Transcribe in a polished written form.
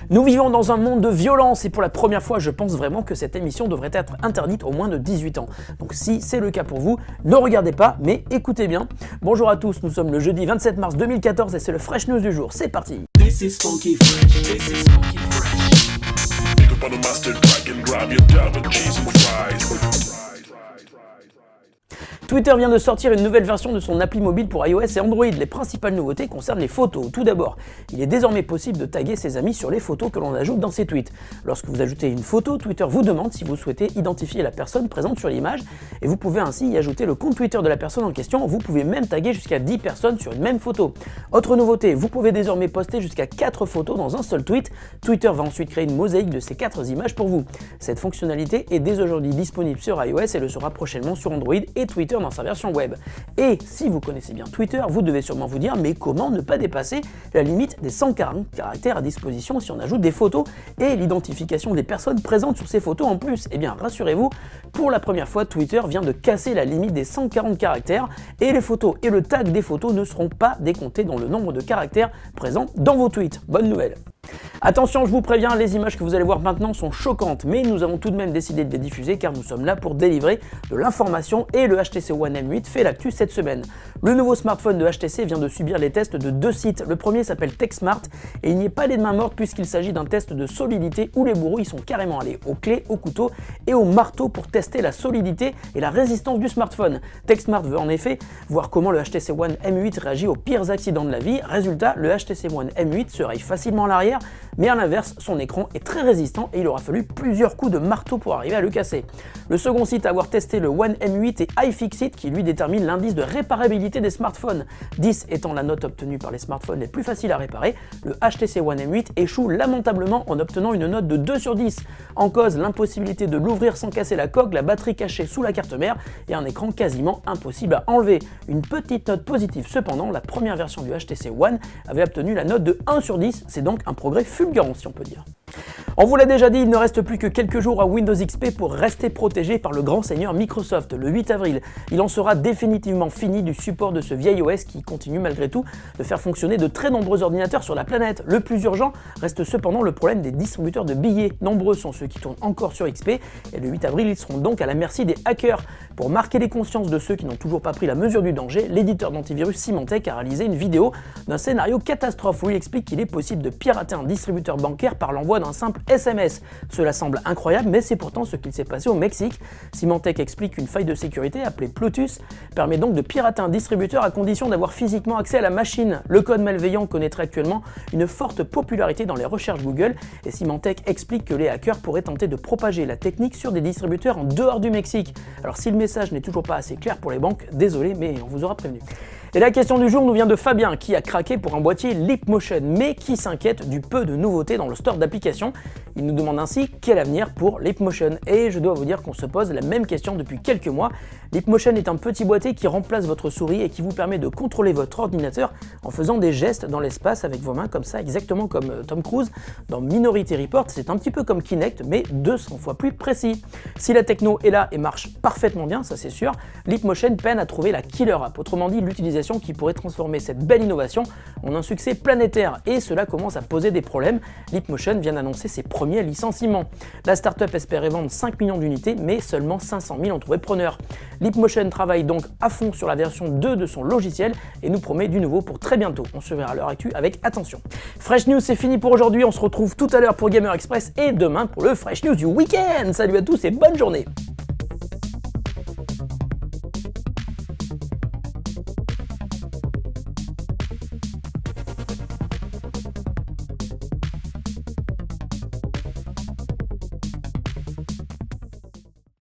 Nous vivons dans un monde de violence et pour la première fois, je pense vraiment que cette émission devrait être interdite aux moins de 18 ans. Donc si c'est le cas pour vous, ne regardez pas, mais écoutez bien. Bonjour à tous, nous sommes le jeudi 27 mars 2014 et c'est le Fresh News du jour, c'est parti. This is funky fresh. This is funky fresh. Pick up on a mustard track and grab your dab and cheese and fries. Twitter vient de sortir une nouvelle version de son appli mobile pour iOS et Android. Les principales nouveautés concernent les photos. Tout d'abord, il est désormais possible de taguer ses amis sur les photos que l'on ajoute dans ses tweets. Lorsque vous ajoutez une photo, Twitter vous demande si vous souhaitez identifier la personne présente sur l'image et vous pouvez ainsi y ajouter le compte Twitter de la personne en question. Vous pouvez même taguer jusqu'à 10 personnes sur une même photo. Autre nouveauté, vous pouvez désormais poster jusqu'à 4 photos dans un seul tweet. Twitter va ensuite créer une mosaïque de ces 4 images pour vous. Cette fonctionnalité est dès aujourd'hui disponible sur iOS et le sera prochainement sur Android et Twitter dans sa version web. Et si vous connaissez bien Twitter, vous devez sûrement vous dire mais comment ne pas dépasser la limite des 140 caractères à disposition si on ajoute des photos et l'identification des personnes présentes sur ces photos en plus. Eh bien rassurez-vous, pour la première fois Twitter vient de casser la limite des 140 caractères et les photos et le tag des photos ne seront pas décomptés dans le nombre de caractères présents dans vos tweets. Bonne nouvelle. Attention, je vous préviens, les images que vous allez voir maintenant sont choquantes, mais nous avons tout de même décidé de les diffuser car nous sommes là pour délivrer de l'information et le HTC One M8 fait l'actu cette semaine. Le nouveau smartphone de HTC vient de subir les tests de 2 sites. Le premier s'appelle TechSmart et il n'y est pas les mains mortes puisqu'il s'agit d'un test de solidité où les bourreaux y sont carrément allés aux clés, au couteau et au marteau pour tester la solidité et la résistance du smartphone. TechSmart veut en effet voir comment le HTC One M8 réagit aux pires accidents de la vie. Résultat, le HTC One M8 se raye facilement à l'arrière, mais à l'inverse, son écran est très résistant et il aura fallu plusieurs coups de marteau pour arriver à le casser. Le second site à avoir testé le One M8 est iFixit qui lui détermine l'indice de réparabilité des smartphones. 10 étant la note obtenue par les smartphones les plus faciles à réparer, le HTC One M8 échoue lamentablement en obtenant une note de 2 sur 10. En cause, l'impossibilité de l'ouvrir sans casser la coque, la batterie cachée sous la carte mère et un écran quasiment impossible à enlever. Une petite note positive cependant, la première version du HTC One avait obtenu la note de 1 sur 10, c'est donc un progrès fulgurant si on peut dire. On vous l'a déjà dit, il ne reste plus que quelques jours à Windows XP pour rester protégé par le grand seigneur Microsoft. Le 8 avril, il en sera définitivement fini du support de ce vieil OS qui continue malgré tout de faire fonctionner de très nombreux ordinateurs sur la planète. Le plus urgent reste cependant le problème des distributeurs de billets. Nombreux sont ceux qui tournent encore sur XP et le 8 avril, ils seront donc à la merci des hackers. Pour marquer les consciences de ceux qui n'ont toujours pas pris la mesure du danger, l'éditeur d'antivirus Symantec a réalisé une vidéo d'un scénario catastrophe où il explique qu'il est possible de pirater un distributeur bancaire par l'envoi d'un simple SMS. Cela semble incroyable, mais c'est pourtant ce qu'il s'est passé au Mexique. Symantec explique qu'une faille de sécurité appelée Plotus permet donc de pirater un distributeur à condition d'avoir physiquement accès à la machine. Le code malveillant connaîtrait actuellement une forte popularité dans les recherches Google et Symantec explique que les hackers pourraient tenter de propager la technique sur des distributeurs en dehors du Mexique. Alors si le message n'est toujours pas assez clair pour les banques, désolé, mais on vous aura prévenu. Et la question du jour nous vient de Fabien qui a craqué pour un boîtier Leapmotion mais qui s'inquiète du peu de nouveautés dans le store d'applications. Il nous demande ainsi quel avenir pour Leapmotion et je dois vous dire qu'on se pose la même question depuis quelques mois. Leapmotion est un petit boîtier qui remplace votre souris et qui vous permet de contrôler votre ordinateur en faisant des gestes dans l'espace avec vos mains comme ça, exactement comme Tom Cruise dans Minority Report. C'est un petit peu comme Kinect mais 200 fois plus précis. Si la techno est là et marche parfaitement bien, ça c'est sûr, Leapmotion peine à trouver la killer app, autrement dit l'utilisation qui pourrait transformer cette belle innovation en un succès planétaire et cela commence à poser des problèmes. Leapmotion vient d'annoncer ses premiers licenciements. La startup espérait vendre 5 millions d'unités mais seulement 500 000 ont trouvé preneur. Leapmotion travaille donc à fond sur la version 2 de son logiciel et nous promet du nouveau pour très bientôt. On surveillera leur actu avec attention. Fresh News c'est fini pour aujourd'hui, on se retrouve tout à l'heure pour Gamer Express et demain pour le Fresh News du week-end. Salut à tous et bonne journée.